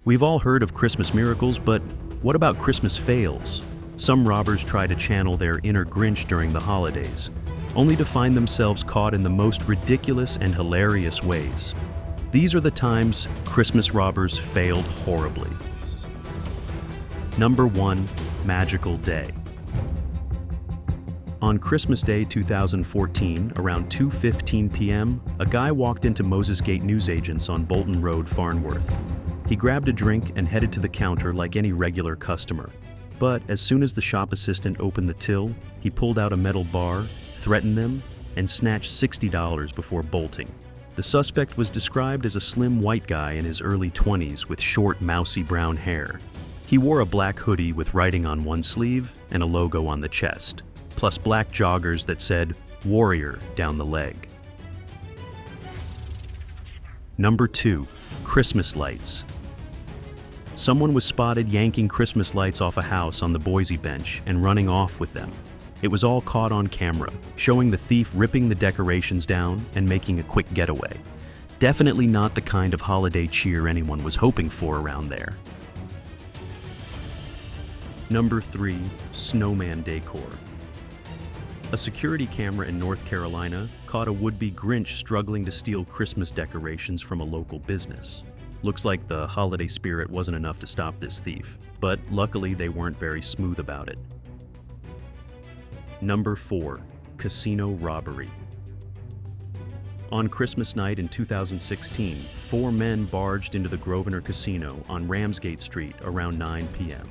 We've all heard of Christmas miracles, but what about Christmas fails? Some robbers try to channel their inner Grinch during the holidays, only to find themselves caught in the most ridiculous and hilarious ways. These are the times Christmas robbers failed horribly. Number 1. Magical Day. On Christmas Day 2014, around 2:15 p.m., a guy walked into Moses Gate Newsagents on Bolton Road, Farnworth. He grabbed a drink and headed to the counter like any regular customer. But as soon as the shop assistant opened the till, he pulled out a metal bar, threatened them, and snatched $60 before bolting. The suspect was described as a slim white guy in his early 20s with short, mousy brown hair. He wore a black hoodie with writing on one sleeve and a logo on the chest, plus black joggers that said "Warrior" down the leg. Number 2. Christmas lights. Someone was spotted yanking Christmas lights off a house on the Boise bench and running off with them. It was all caught on camera, showing the thief ripping the decorations down and making a quick getaway. Definitely not the kind of holiday cheer anyone was hoping for around there. Number 3. Snowman decor. A security camera in North Carolina caught a would-be Grinch struggling to steal Christmas decorations from a local business. Looks like the holiday spirit wasn't enough to stop this thief, but luckily they weren't very smooth about it. Number 4. Casino robbery. On Christmas night in 2016, 4 men barged into the Grosvenor Casino on Ramsgate Street around 9 p.m.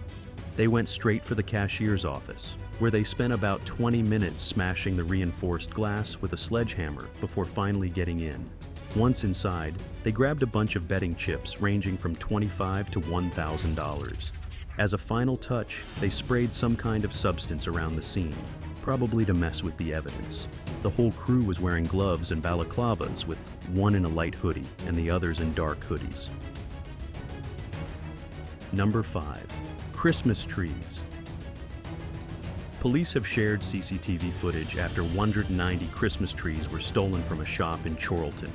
They went straight for the cashier's office, where they spent about 20 minutes smashing the reinforced glass with a sledgehammer before finally getting in. Once inside, they grabbed a bunch of betting chips ranging from $25 to $1,000. As a final touch, they sprayed some kind of substance around the scene, probably to mess with the evidence. The whole crew was wearing gloves and balaclavas, with one in a light hoodie and the others in dark hoodies. Number 5. Christmas trees. Police have shared CCTV footage after 190 Christmas trees were stolen from a shop in Chorlton.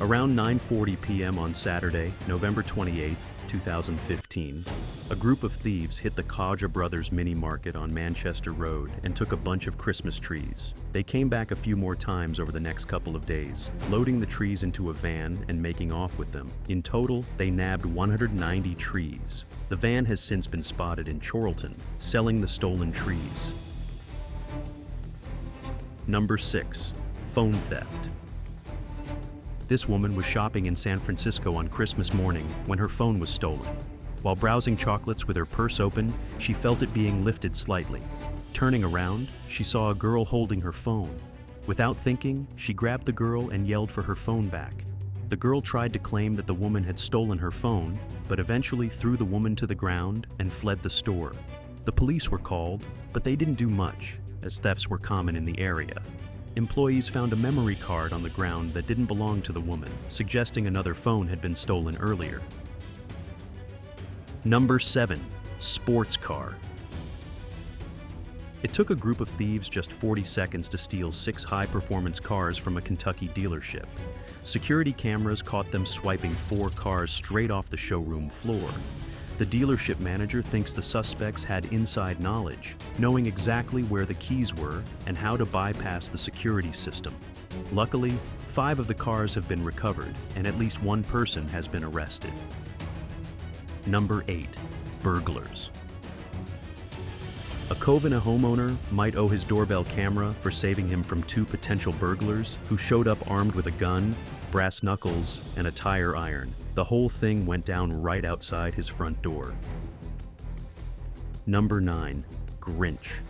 Around 9:40 p.m. on Saturday, November 28, 2015, a group of thieves hit the Kaja Brothers mini market on Manchester Road and took a bunch of Christmas trees. They came back a few more times over the next couple of days, loading the trees into a van and making off with them. In total, they nabbed 190 trees. The van has since been spotted in Chorlton, selling the stolen trees. Number 6. Phone theft. This woman was shopping in San Francisco on Christmas morning when her phone was stolen. While browsing chocolates with her purse open, she felt it being lifted slightly. Turning around, she saw a girl holding her phone. Without thinking, she grabbed the girl and yelled for her phone back. The girl tried to claim that the woman had stolen her phone, but eventually threw the woman to the ground and fled the store. The police were called, but they didn't do much, as thefts were common in the area. Employees found a memory card on the ground that didn't belong to the woman, suggesting another phone had been stolen earlier. Number 7. Sports car. It took a group of thieves just 40 seconds to steal 6 high-performance cars from a Kentucky dealership. Security cameras caught them swiping 4 cars straight off the showroom floor. The dealership manager thinks the suspects had inside knowledge, knowing exactly where the keys were and how to bypass the security system. Luckily, 5 of the cars have been recovered, and at least 1 person has been arrested. Number 8. Burglars. A Covina homeowner might owe his doorbell camera for saving him from 2 potential burglars who showed up armed with a gun, brass knuckles, and a tire iron. The whole thing went down right outside his front door. Number 9. Grinch.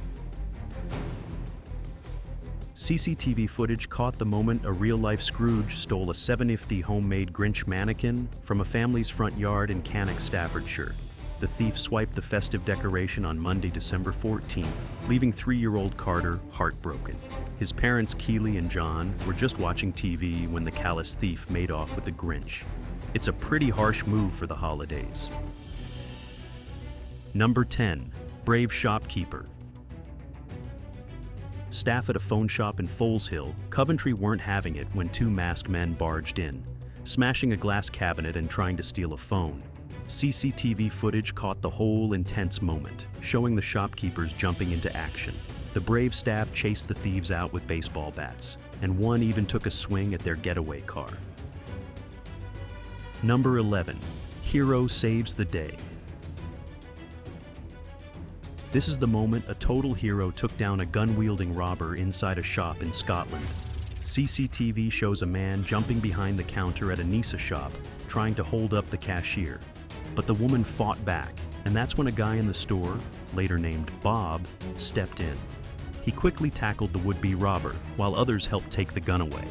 CCTV footage caught the moment a real-life Scrooge stole a $750 homemade Grinch mannequin from a family's front yard in Cannock, Staffordshire. The thief swiped the festive decoration on Monday, December 14th, leaving 3-year-old Carter heartbroken. His parents, Keely and John, were just watching TV when the callous thief made off with the Grinch. It's a pretty harsh move for the holidays. Number 10. Brave shopkeeper. Staff at a phone shop in Foles Hill, Coventry weren't having it when 2 masked men barged in, smashing a glass cabinet and trying to steal a phone. CCTV footage caught the whole intense moment, showing the shopkeepers jumping into action. The brave staff chased the thieves out with baseball bats, and one even took a swing at their getaway car. Number 11. Hero saves the day. This is the moment a total hero took down a gun-wielding robber inside a shop in Scotland. CCTV shows a man jumping behind the counter at a Nisa shop, trying to hold up the cashier. But the woman fought back, and that's when a guy in the store, later named Bob, stepped in. He quickly tackled the would-be robber, while others helped take the gun away.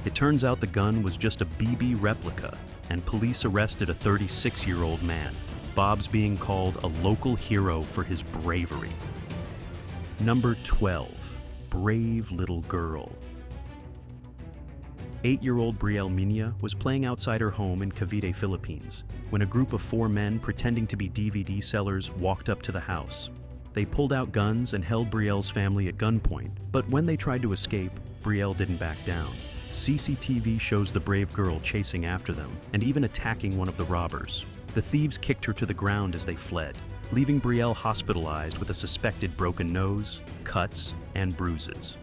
It turns out the gun was just a BB replica, and police arrested a 36-year-old man. Bob's being called a local hero for his bravery. Number 12. Brave little girl. 8-year-old Brielle Minya was playing outside her home in Cavite, Philippines, when a group of 4 men pretending to be DVD sellers walked up to the house. They pulled out guns and held Brielle's family at gunpoint, but when they tried to escape, Brielle didn't back down. CCTV shows the brave girl chasing after them and even attacking one of the robbers. The thieves kicked her to the ground as they fled, leaving Brielle hospitalized with a suspected broken nose, cuts, and bruises.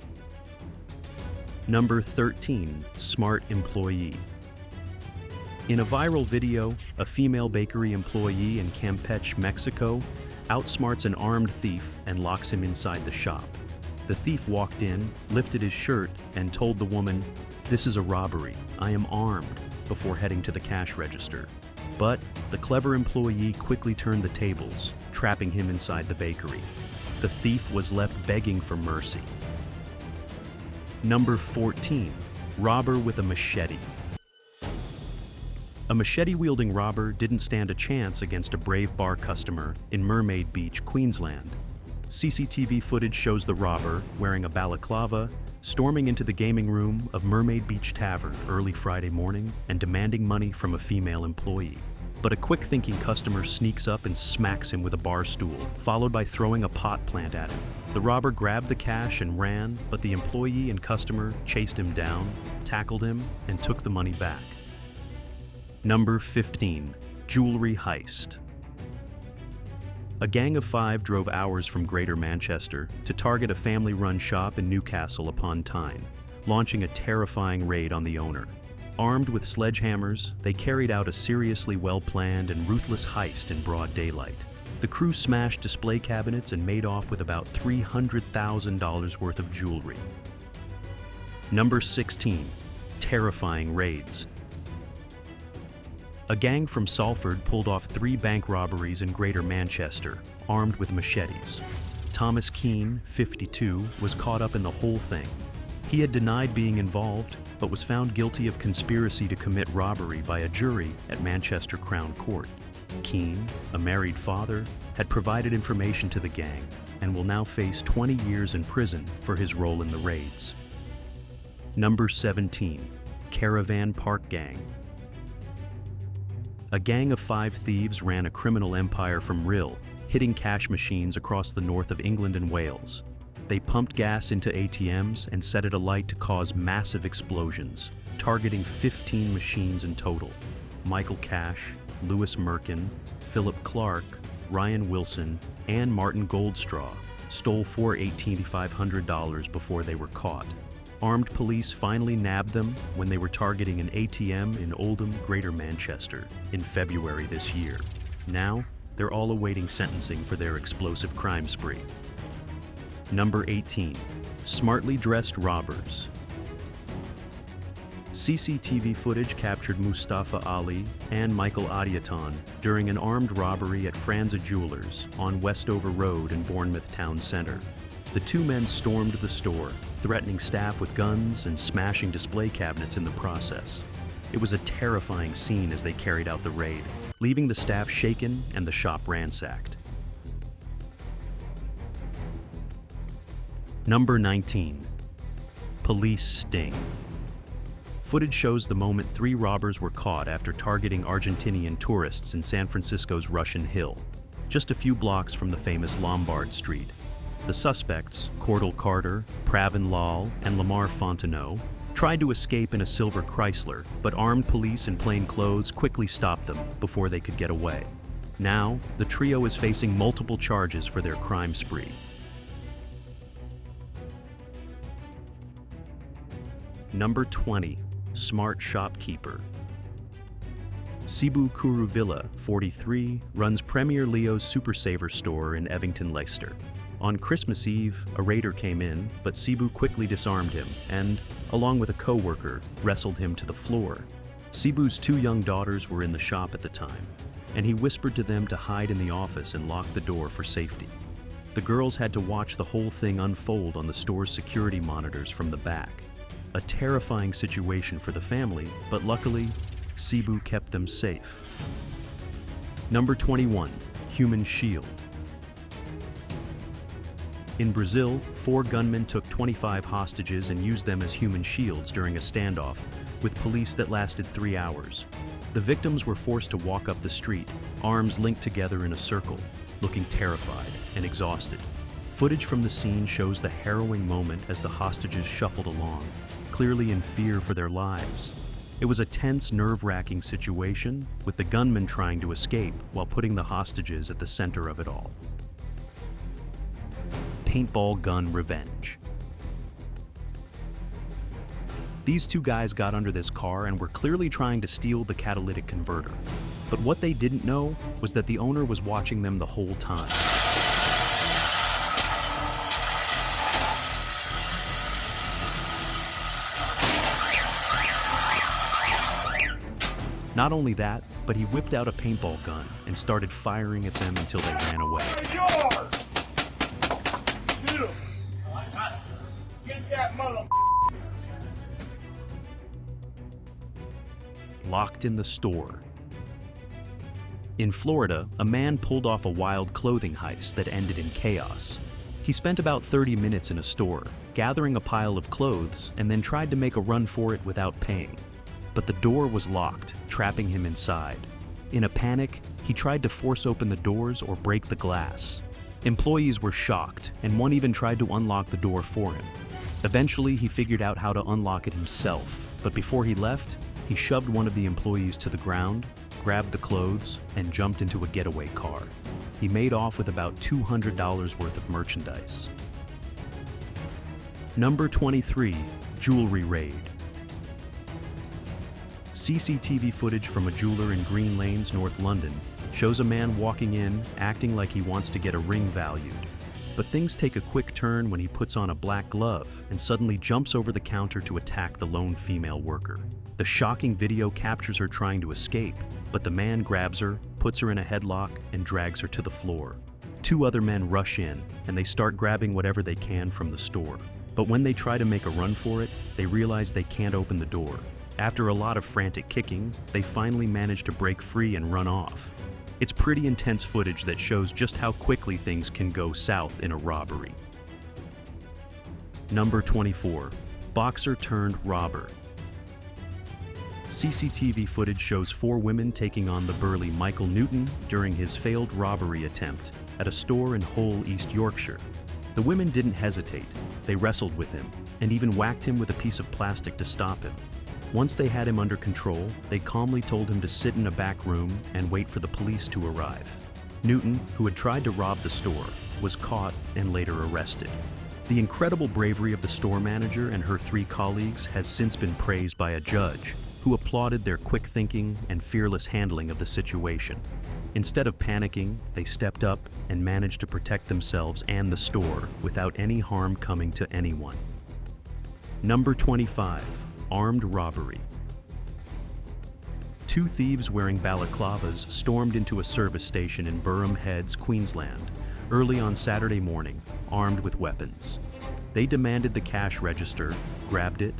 Number 13. Smart employee. In a viral video, a female bakery employee in Campeche, Mexico, outsmarts an armed thief and locks him inside the shop. The thief walked in, lifted his shirt, and told the woman, "This is a robbery. I am armed," before heading to the cash register. But the clever employee quickly turned the tables, trapping him inside the bakery. The thief was left begging for mercy. Number 14. Robber with a machete. A machete-wielding robber didn't stand a chance against a brave bar customer in Mermaid Beach, Queensland. CCTV footage shows the robber, wearing a balaclava, storming into the gaming room of Mermaid Beach Tavern early Friday morning and demanding money from a female employee. But a quick-thinking customer sneaks up and smacks him with a bar stool, followed by throwing a pot plant at him. The robber grabbed the cash and ran, but the employee and customer chased him down, tackled him, and took the money back. Number 15. Jewelry heist. A gang of 5 drove hours from Greater Manchester to target a family-run shop in Newcastle upon Tyne, launching a terrifying raid on the owner. Armed with sledgehammers, they carried out a seriously well-planned and ruthless heist in broad daylight. The crew smashed display cabinets and made off with about $300,000 worth of jewelry. Number 16. Terrifying raids. A gang from Salford pulled off 3 bank robberies in Greater Manchester, armed with machetes. Thomas Keane, 52, was caught up in the whole thing. He had denied being involved, but was found guilty of conspiracy to commit robbery by a jury at Manchester Crown Court. Keane, a married father, had provided information to the gang and will now face 20 years in prison for his role in the raids. Number 17. Caravan Park Gang. A gang of 5 thieves ran a criminal empire from Rhyl, hitting cash machines across the north of England and Wales. They pumped gas into ATMs and set it alight to cause massive explosions, targeting 15 machines in total. Michael Cash, Lewis Merkin, Philip Clark, Ryan Wilson, and Martin Goldstraw stole $418,500 before they were caught. Armed police finally nabbed them when they were targeting an ATM in Oldham, Greater Manchester, in February this year. Now, they're all awaiting sentencing for their explosive crime spree. Number 18. Smartly dressed robbers. CCTV footage captured Mustafa Ali and Michael Adiaton during an armed robbery at Franza Jewelers on Westover Road in Bournemouth Town Centre. The 2 men stormed the store, threatening staff with guns and smashing display cabinets in the process. It was a terrifying scene as they carried out the raid, leaving the staff shaken and the shop ransacked. Number 19. Police sting. Footage shows the moment 3 robbers were caught after targeting Argentinian tourists in San Francisco's Russian Hill, just a few blocks from the famous Lombard Street. The suspects, Cordell Carter, Pravin Lal, and Lamar Fontenot, tried to escape in a silver Chrysler, but armed police in plain clothes quickly stopped them before they could get away. Now, the trio is facing multiple charges for their crime spree. Number 20. Smart Shopkeeper. Sibu Kuruvilla, 43, runs Premier Leo's Super Saver store in Evington, Leicester. On Christmas Eve, a raider came in, but Sibu quickly disarmed him and, along with a co-worker, wrestled him to the floor. Sibu's 2 young daughters were in the shop at the time, and he whispered to them to hide in the office and lock the door for safety. The girls had to watch the whole thing unfold on the store's security monitors from the back. A terrifying situation for the family, but luckily, Sibu kept them safe. Number 21. Human Shield. In Brazil, 4 gunmen took 25 hostages and used them as human shields during a standoff with police that lasted 3 hours. The victims were forced to walk up the street, arms linked together in a circle, looking terrified and exhausted. Footage from the scene shows the harrowing moment as the hostages shuffled along, clearly in fear for their lives. It was a tense, nerve-wracking situation, with the gunmen trying to escape while putting the hostages at the center of it all. Paintball gun revenge. These 2 guys got under this car and were clearly trying to steal the catalytic converter. But what they didn't know was that the owner was watching them the whole time. Not only that, but he whipped out a paintball gun and started firing at them until they ran away. Get that mother. Locked in the store. In Florida, a man pulled off a wild clothing heist that ended in chaos. He spent about 30 minutes in a store, gathering a pile of clothes, and then tried to make a run for it without paying. But the door was locked, trapping him inside. In a panic, he tried to force open the doors or break the glass. Employees were shocked, and one even tried to unlock the door for him. Eventually, he figured out how to unlock it himself, but before he left, he shoved one of the employees to the ground, grabbed the clothes, and jumped into a getaway car. He made off with about $200 worth of merchandise. Number 23. Jewelry raid. CCTV footage from a jeweler in Green Lanes, North London, shows a man walking in, acting like he wants to get a ring valued. But things take a quick turn when he puts on a black glove and suddenly jumps over the counter to attack the lone female worker. The shocking video captures her trying to escape, but the man grabs her, puts her in a headlock, and drags her to the floor. 2 other men rush in, and they start grabbing whatever they can from the store. But when they try to make a run for it, they realize they can't open the door. After a lot of frantic kicking, they finally manage to break free and run off. It's pretty intense footage that shows just how quickly things can go south in a robbery. Number 24. Boxer turned robber. CCTV footage shows 4 women taking on the burly Michael Newton during his failed robbery attempt at a store in Hull, East Yorkshire. The women didn't hesitate. They wrestled with him and even whacked him with a piece of plastic to stop him. Once they had him under control, they calmly told him to sit in a back room and wait for the police to arrive. Newton, who had tried to rob the store, was caught and later arrested. The incredible bravery of the store manager and her 3 colleagues has since been praised by a judge, who applauded their quick thinking and fearless handling of the situation. Instead of panicking, they stepped up and managed to protect themselves and the store without any harm coming to anyone. Number 25. Armed robbery. 2 thieves wearing balaclavas stormed into a service station in Burham Heads, Queensland, early on Saturday morning, armed with weapons. They demanded the cash register, grabbed it,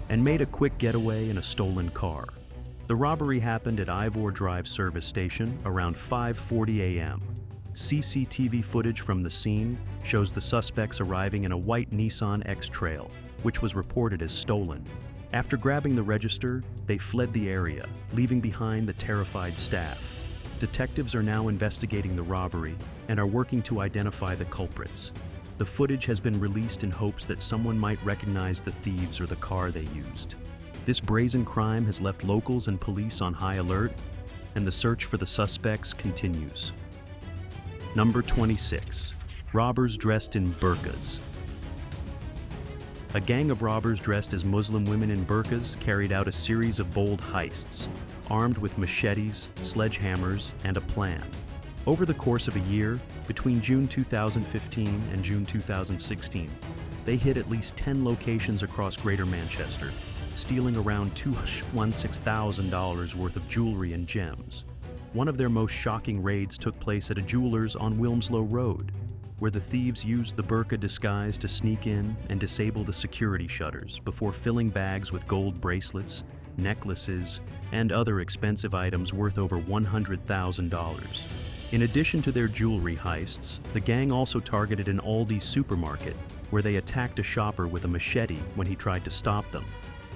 and made a quick getaway in a stolen car. The robbery happened at Ivor Drive service station around 5:40 a.m. CCTV footage from the scene shows the suspects arriving in a white Nissan X-Trail, which was reported as stolen. After grabbing the register, they fled the area, leaving behind the terrified staff. Detectives are now investigating the robbery and are working to identify the culprits. The footage has been released in hopes that someone might recognize the thieves or the car they used. This brazen crime has left locals and police on high alert, and the search for the suspects continues. Number 26. Robbers dressed in burkas. A gang of robbers dressed as Muslim women in burkas carried out a series of bold heists, armed with machetes, sledgehammers, and a plan. Over the course of a year, between June 2015 and June 2016, they hit at least 10 locations across Greater Manchester, stealing around $216,000 worth of jewelry and gems. One of their most shocking raids took place at a jeweler's on Wilmslow Road, where the thieves used the burqa disguise to sneak in and disable the security shutters before filling bags with gold bracelets, necklaces, and other expensive items worth over $100,000. In addition to their jewelry heists, the gang also targeted an Aldi supermarket, where they attacked a shopper with a machete when he tried to stop them.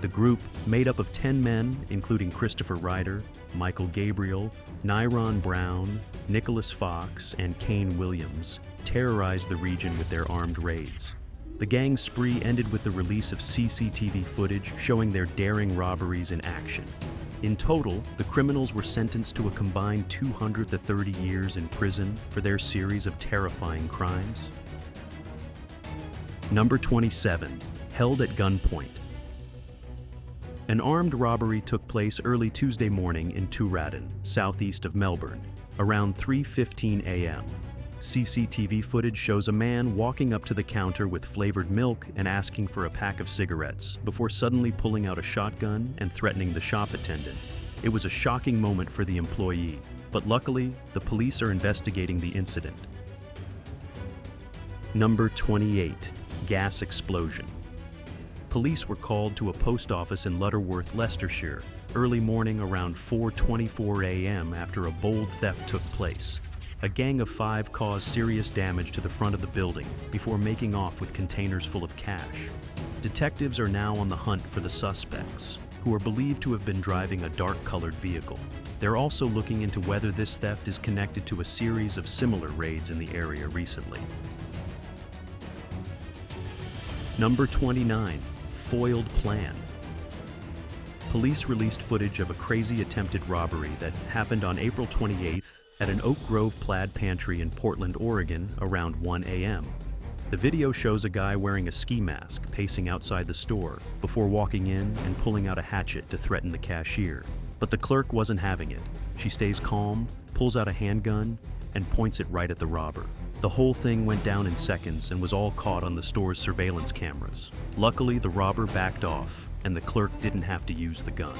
The group, made up of 10 men, including Christopher Ryder, Michael Gabriel, Nyron Brown, Nicholas Fox, and Kane Williams, terrorized the region with their armed raids. The gang's spree ended with the release of CCTV footage showing their daring robberies in action. In total, the criminals were sentenced to a combined 200 to 30 years in prison for their series of terrifying crimes. Number 27. Held at gunpoint. An armed robbery took place early Tuesday morning in Tooradin, southeast of Melbourne, around 3:15 a.m. CCTV footage shows a man walking up to the counter with flavored milk and asking for a pack of cigarettes before suddenly pulling out a shotgun and threatening the shop attendant. It was a shocking moment for the employee, but luckily, the police are investigating the incident. Number 28. Gas explosion. Police were called to a post office in Lutterworth, Leicestershire, early morning around 4:24 a.m. after a bold theft took place. A gang of 5 caused serious damage to the front of the building before making off with containers full of cash. Detectives are now on the hunt for the suspects, who are believed to have been driving a dark-colored vehicle. They're also looking into whether this theft is connected to a series of similar raids in the area recently. Number 29. Foiled plan. Police released footage of a crazy attempted robbery that happened on April 28th at an Oak Grove plaid pantry in Portland, Oregon, around 1 a.m. The video shows a guy wearing a ski mask pacing outside the store before walking in and pulling out a hatchet to threaten the cashier. But the clerk wasn't having it. She stays calm, pulls out a handgun, and points it right at the robber. The whole thing went down in seconds and was all caught on the store's surveillance cameras. Luckily, the robber backed off, and the clerk didn't have to use the gun.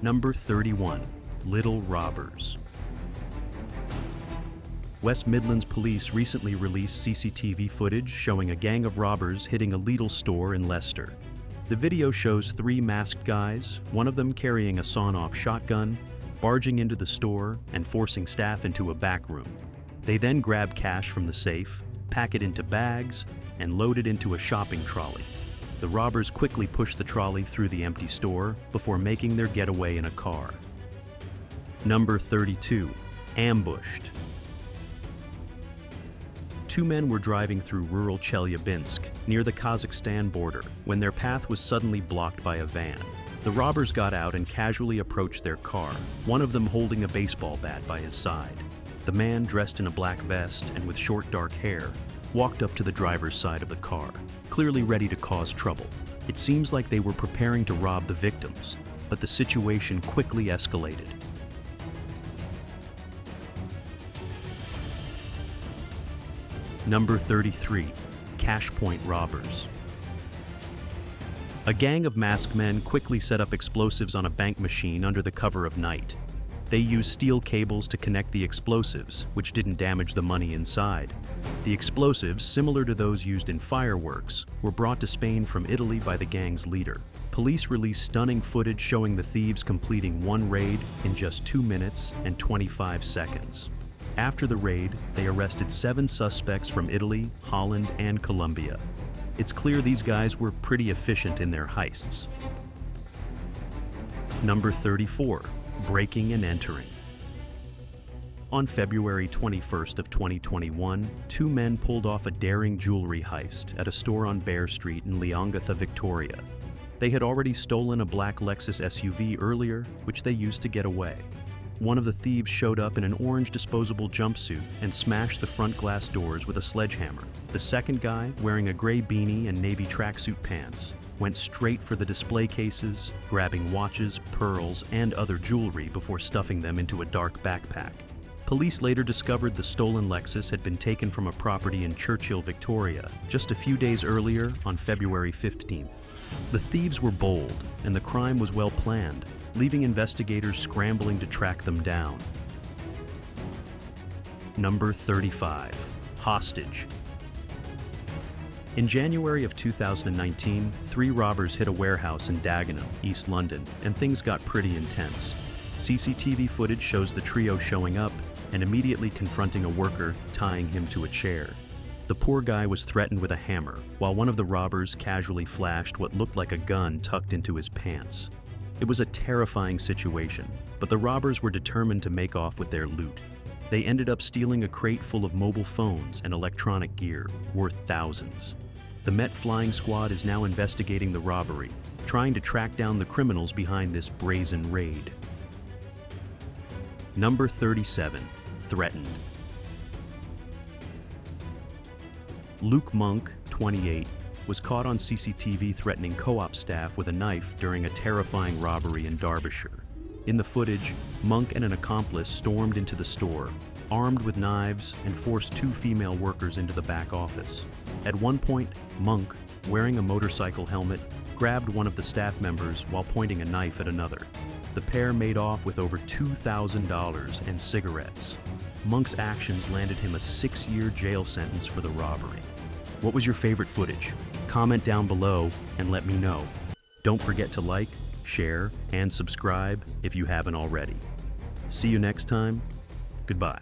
Number 31. Little robbers. West Midlands Police recently released CCTV footage showing a gang of robbers hitting a Lidl store in Leicester. The video shows 3 masked guys, one of them carrying a sawn-off shotgun, barging into the store and forcing staff into a back room. They then grab cash from the safe, pack it into bags, and load it into a shopping trolley. The robbers quickly push the trolley through the empty store before making their getaway in a car. Number 32. Ambushed. 2 men were driving through rural Chelyabinsk, near the Kazakhstan border, when their path was suddenly blocked by a van. The robbers got out and casually approached their car, one of them holding a baseball bat by his side. The man, dressed in a black vest and with short dark hair, walked up to the driver's side of the car, clearly ready to cause trouble. It seems like they were preparing to rob the victims, but the situation quickly escalated. Number 33. Cash point robbers. A gang of masked men quickly set up explosives on a bank machine under the cover of night. They used steel cables to connect the explosives, which didn't damage the money inside. The explosives, similar to those used in fireworks, were brought to Spain from Italy by the gang's leader. Police released stunning footage showing the thieves completing one raid in just 2 minutes and 25 seconds. After the raid, they arrested 7 suspects from Italy, Holland, and Colombia. It's clear these guys were pretty efficient in their heists. Number 34. Breaking and entering. On February 21st of 2021, 2 men pulled off a daring jewelry heist at a store on Bear Street in Leongatha, Victoria. They had already stolen a black Lexus SUV earlier, which they used to get away. One of the thieves showed up in an orange disposable jumpsuit and smashed the front glass doors with a sledgehammer. The second guy, wearing a gray beanie and navy tracksuit pants, went straight for the display cases, grabbing watches, pearls, and other jewelry before stuffing them into a dark backpack. Police later discovered the stolen Lexus had been taken from a property in Churchill, Victoria, just a few days earlier on February 15th. The thieves were bold, and the crime was well planned, leaving investigators scrambling to track them down. Number 35. Hostage. In January of 2019, 3 robbers hit a warehouse in Dagenham, East London, and things got pretty intense. CCTV footage shows the trio showing up and immediately confronting a worker, tying him to a chair. The poor guy was threatened with a hammer, while one of the robbers casually flashed what looked like a gun tucked into his pants. It was a terrifying situation, but the robbers were determined to make off with their loot. They ended up stealing a crate full of mobile phones and electronic gear, worth thousands. The Met Flying Squad is now investigating the robbery, trying to track down the criminals behind this brazen raid. Number 37. Threatened. Luke Monk, 28, was caught on CCTV threatening co-op staff with a knife during a terrifying robbery in Derbyshire. In the footage, Monk and an accomplice stormed into the store, armed with knives, and forced 2 female workers into the back office. At one point, Monk, wearing a motorcycle helmet, grabbed one of the staff members while pointing a knife at another. The pair made off with over $2,000 and cigarettes. Monk's actions landed him a 6-year jail sentence for the robbery. What was your favorite footage? Comment down below and let me know. Don't forget to like, share, and subscribe if you haven't already. See you next time. Goodbye.